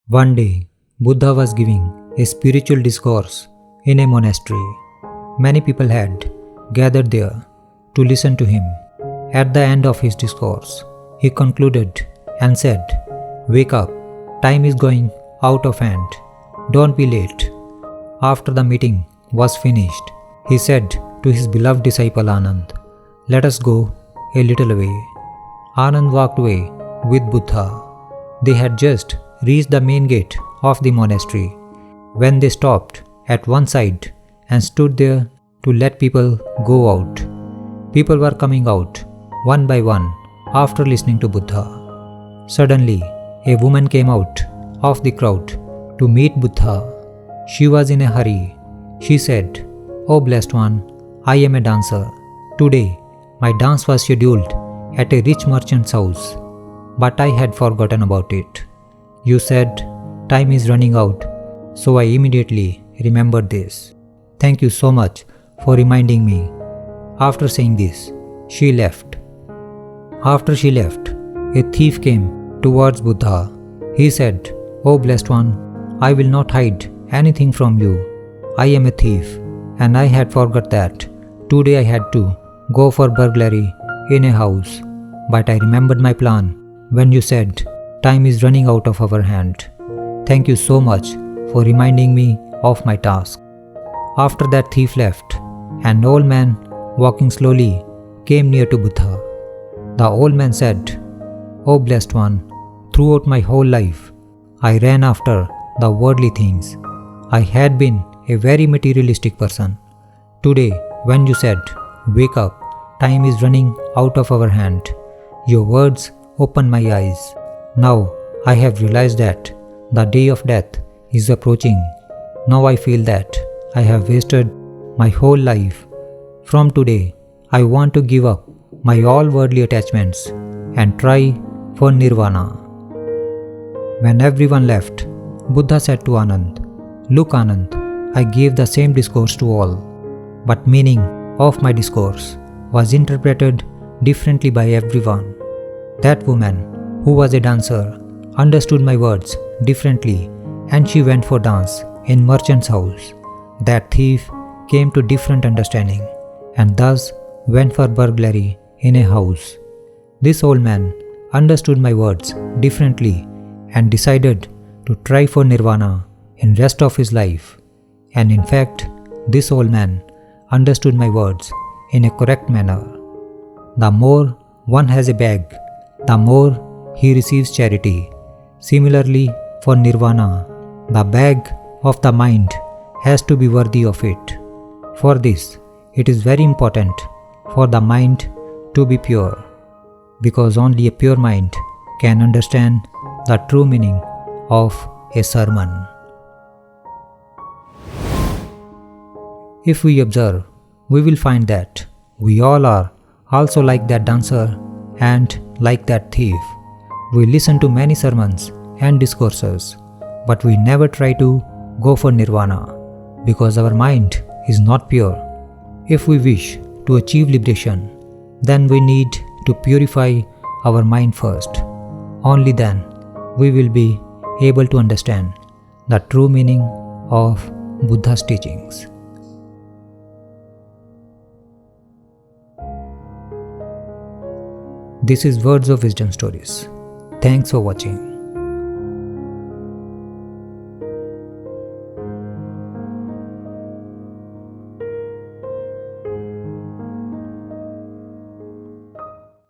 One day, Buddha was giving a spiritual discourse in a monastery. Many people had gathered there to listen to him. At the end of his discourse, he concluded and said, "Wake up, time is going out of hand. Don't be late." After the meeting was finished, he said to his beloved disciple Anand, "Let us go a little away." Anand walked away with Buddha. They had just reached the main gate of the monastery when they stopped at one side and stood there to let people go out. People were coming out one by one after listening to Buddha. Suddenly, a woman came out of the crowd to meet Buddha. She was in a hurry. She said, "Oh blessed one, I am a dancer. Today, my dance was scheduled at a rich merchant's house, but I had forgotten about it. You said time is running out, so I immediately remembered this. Thank you so much for reminding me." After saying this, she left. After she left, a thief came towards Buddha. He said, "Oh blessed one, I will not hide anything from you. I am a thief, and I had forgot that today I had to go for burglary in a house. But I remembered my plan when you said time is running out of our hand. Thank you so much for reminding me of my task." After that thief left, an old man walking slowly came near to Buddha. The old man said, "Oh blessed one, throughout my whole life, I ran after the worldly things. I had been a very materialistic person. Today, when you said, 'Wake up, time is running out of our hand,' your words opened my eyes. Now I have realized that the day of death is approaching. Now I feel that I have wasted my whole life. From today, I want to give up my all worldly attachments and try for nirvana." When everyone left, Buddha said to Anand, "Look Anand, I gave the same discourse to all, but meaning of my discourse was interpreted differently by everyone. That woman, who was a dancer, understood my words differently, and she went for dance in merchant's house. That thief came to different understanding and thus went for burglary in a house. This old man understood my words differently and decided to try for nirvana in rest of his life. And in fact, this old man understood my words in a correct manner. The more one has a bag, the more he receives charity. Similarly, for nirvana, the bag of the mind has to be worthy of it. For this, it is very important for the mind to be pure, because only a pure mind can understand the true meaning of a sermon." If we observe, we will find that we all are also like that dancer and like that thief. We listen to many sermons and discourses, but we never try to go for nirvana because our mind is not pure. If we wish to achieve liberation, then we need to purify our mind first. Only then we will be able to understand the true meaning of Buddha's teachings. This is Words of Wisdom Stories. Thanks for watching.